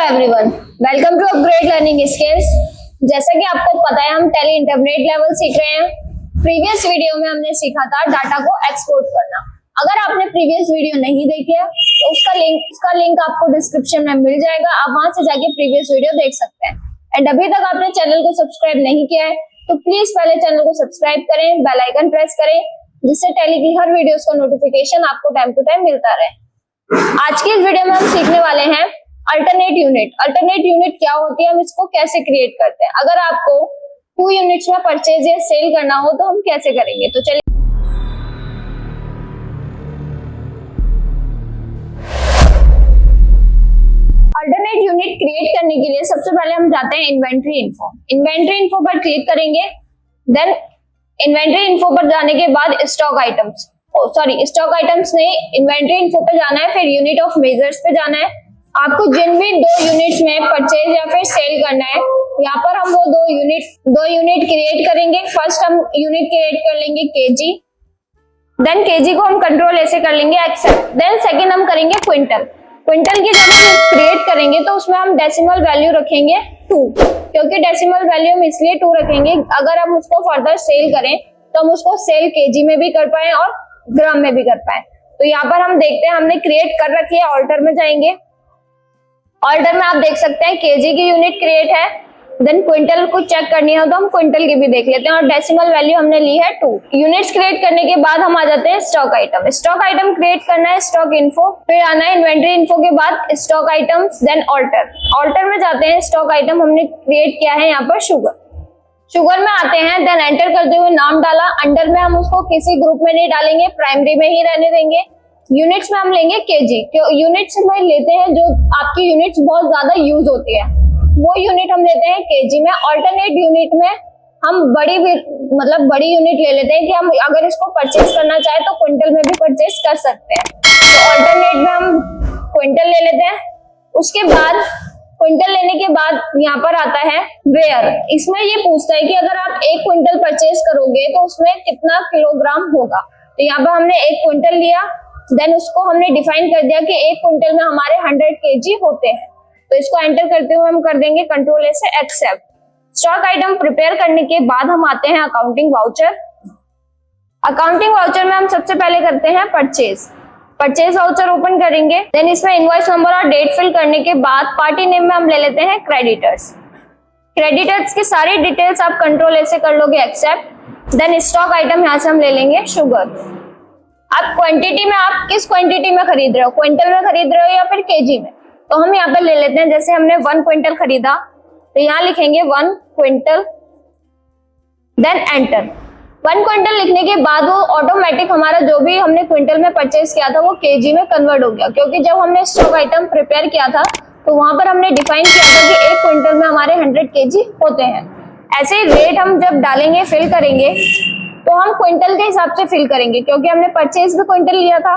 Everyone, welcome to upgrade learning skills. जैसा कि आपको पता है हम टैली इंटरमीडिएट लेवल सीख रहे हैं। प्रीवियस वीडियो में हमने सीखा था डाटा को एक्सपोर्ट करना। अगर आपने प्रीवियस वीडियो नहीं देखी है तो उसका लिंक आपको डिस्क्रिप्शन में मिल जाएगा, आप वहां से जाके प्रीवियस वीडियो देख सकते हैं। एंड अभी तक आपने चैनल को सब्सक्राइब नहीं किया है तो प्लीज पहले चैनल को सब्सक्राइब करें, बेल आइकन प्रेस करें, जिससे टैली की हर वीडियोस का नोटिफिकेशन आपको टाइम टू टाइम मिलता रहे। आज की इस वीडियो में हम सीखने वाले हैं अल्टरनेट यूनिट। अल्टरनेट यूनिट क्या होती है, हम इसको कैसे क्रिएट करते हैं। अगर आपको 2 यूनिट्स में परचेज या सेल करना हो तो हम कैसे करेंगे, तो चलिए अल्टरनेट यूनिट क्रिएट करने के लिए सबसे पहले हम जाते हैं इन्वेंट्री इन्फो। इन्वेंट्री इन्फो पर क्लिक करेंगे, देन इन्वेंट्री इन्फो पर जाने के बाद स्टॉक आइटम्स स्टॉक आइटम्स नहीं, इन्वेंट्री इन्फो पे जाना है, फिर यूनिट ऑफ मेजर्स पे जाना है। आपको जिन भी 2 यूनिट्स में परचेज या फिर सेल करना है, यहाँ पर हम वो 2 यूनिट क्रिएट करेंगे। फर्स्ट हम यूनिट क्रिएट कर लेंगे केजी, देन केजी को हम कंट्रोल ऐसे कर लेंगे एक्सेप्ट, देन सेकंड हम करेंगे क्विंटल। क्विंटल की जब हम क्रिएट करेंगे तो उसमें हम डेसिमल वैल्यू रखेंगे 2, क्योंकि डेसिमल वैल्यू हम इसलिए 2 रखेंगे, अगर हम उसको फर्दर सेल करें तो हम उसको सेल केजी में भी कर पाए और ग्राम में भी कर पाए। तो यहाँ पर हम देखते हैं हमने क्रिएट कर रखी है। ऑल्टर में जाएंगे, ऑल्टर में आप देख सकते हैं केजी की यूनिट क्रिएट है, देन क्विंटल को चेक करनी हो तो हम क्विंटल की भी देख लेते हैं और डेसिमल वैल्यू हमने ली है 2। यूनिट्स क्रिएट करने के बाद हम आ जाते हैं stock item. Stock item create करना है स्टॉक इन्फो, फिर आना है इन्वेंट्री इन्फो के बाद stock items, then alter. Alter में जाते हैं, स्टॉक आइटम हमने क्रिएट किया है यहाँ पर शुगर। शुगर में आते हैं, देन एंटर करते हुए नाम डाला। अंडर में हम उसको किसी ग्रुप में नहीं डालेंगे, प्राइमरी में ही रहने देंगे। यूनिट्स में हम लेंगे केजी। यूनिट्स में लेते हैं जो आपकी यूनिट्स बहुत ज्यादा यूज होती है, वो यूनिट हम लेते हैं केजी में। अल्टरनेट यूनिट में हम बड़ी यूनिट ले लेते हैं कि हम अगर इसको परचेज करना चाहे तो क्विंटल में भी परचेज कर सकते हैं। तो अल्टरनेट में हम क्विंटल ले लेते हैं। उसके बाद क्विंटल लेने के बाद यहाँ पर आता है वेयर। इसमें ये पूछता है कि अगर आप 1 क्विंटल परचेज करोगे तो उसमें कितना किलोग्राम होगा। तो यहाँ पर हमने 1 क्विंटल लिया, देन उसको हमने डिफाइन कर दिया कि 1 क्विंटल में हमारे 100 केजी होते हैं। तो इसको एंटर करते हुए हम कर देंगे कंट्रोल से एक्सेप्ट। स्टॉक आइटम प्रिपेयर करने के बाद हम आते हैं अकाउंटिंग वाउचर। अकाउंटिंग वाउचर में हम सबसे पहले करते हैं परचेज वाउचर ओपन करेंगे, देन इसमें इनवॉइस नंबर और डेट फिल करने के बाद पार्टी नेम में हम ले लेते हैं क्रेडिटर्स की सारी डिटेल्स आप कंट्रोल ऐसे कर लोगे एक्सेप्ट, देन स्टॉक आइटम यहाँ से हम ले लेंगे शुगर। आप क्वांटिटी में आप किस क्वांटिटी में खरीद रहे हो, क्विंटल में खरीद रहे हो या फिर केजी में, तो हम यहाँ पर ले लेते हैं। जैसे हमने 1 क्विंटल खरीदा तो यहाँ लिखेंगे 1 क्विंटल, देन एंटर। 1 क्विंटल लिखने के बाद वो ऑटोमेटिक हमारा जो भी हमने क्विंटल में परचेज किया था वो केजी में कन्वर्ट हो गया, क्योंकि जब हमने स्टॉक आइटम प्रिपेयर किया था तो वहां पर हमने डिफाइन किया था कि 1 क्विंटल में हमारे 100 केजी होते हैं। ऐसे ही रेट हम जब डालेंगे, फिल करेंगे तो हम क्विंटल के हिसाब से फिल करेंगे, क्योंकि हमने परचेज भी क्विंटल लिया था।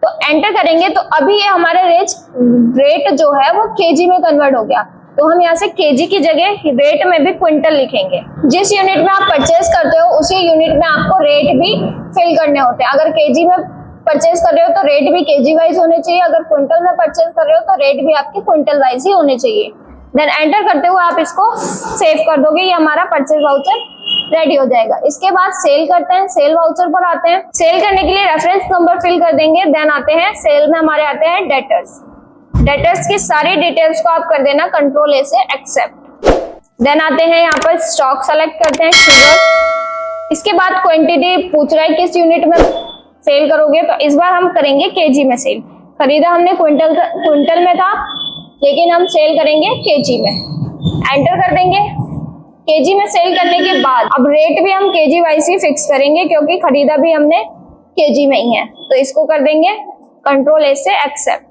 तो एंटर करेंगे तो अभी ये हमारा रेट जो है वो केजी में कन्वर्ट हो गया। तो हम यहाँ से केजी की जगह रेट में भी क्विंटल लिखेंगे। जिस यूनिट में आप परचेज करते हो उसी यूनिट में आपको रेट भी फिल करने होते हैं। अगर केजी में परचेज कर रहे हो तो रेट भी केजी वाइज होने चाहिए, अगर क्विंटल में परचेज कर रहे हो तो रेट भी आपके क्विंटल वाइज ही होने चाहिए। देन एंटर करते हुए आप इसको सेव कर दोगे, ये हमारा परचेज वाउचर रेडी हो जाएगा। इसके बाद सेल करते हैं, सेल वाउचर पर आते हैं। सेल करने के लिए रेफरेंस नंबर फिल कर देंगे, देन आते हैं सेल में हमारे आते हैं डेटर्स की सारी डिटेल्स को आप कर देना कंट्रोल ए से एक्सेप्ट। देन आते हैं यहाँ पर स्टॉक सेलेक्ट करते हैं शुगर। इसके बाद क्वांटिटी पूछ रहा है किस यूनिट में सेल करोगे, तो इस बार हम करेंगे केजी में सेल। खरीदा हमने क्विंटल में था, लेकिन हम सेल करेंगे केजी में। एंटर कर देंगे। केजी में सेल करने के बाद अब रेट भी हम केजी वाइज ही फिक्स करेंगे, क्योंकि खरीदा भी हमने केजी में ही है। तो इसको कर देंगे कंट्रोल ए से एक्सेप्ट।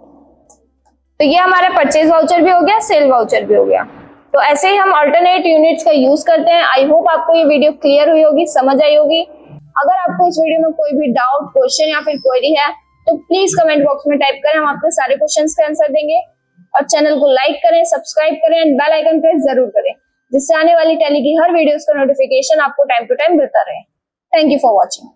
तो ये हमारा परचेज वाउचर भी हो गया, सेल वाउचर भी हो गया। तो ऐसे ही हम अल्टरनेट यूनिट्स का यूज करते हैं। आई होप आपको ये वीडियो क्लियर हुई होगी, समझ आई होगी। अगर आपको इस वीडियो में कोई भी डाउट, क्वेश्चन या फिर क्वेरी है तो प्लीज कमेंट बॉक्स में टाइप करें, हम आपके सारे क्वेश्चंस का आंसर देंगे। और चैनल को लाइक करें, सब्सक्राइब करें एंड बेल आइकन प्रेस जरूर करें, जिससे आने वाली टैली की हर वीडियोस का नोटिफिकेशन आपको टाइम टू टाइम मिलता रहे। Thank you for watching.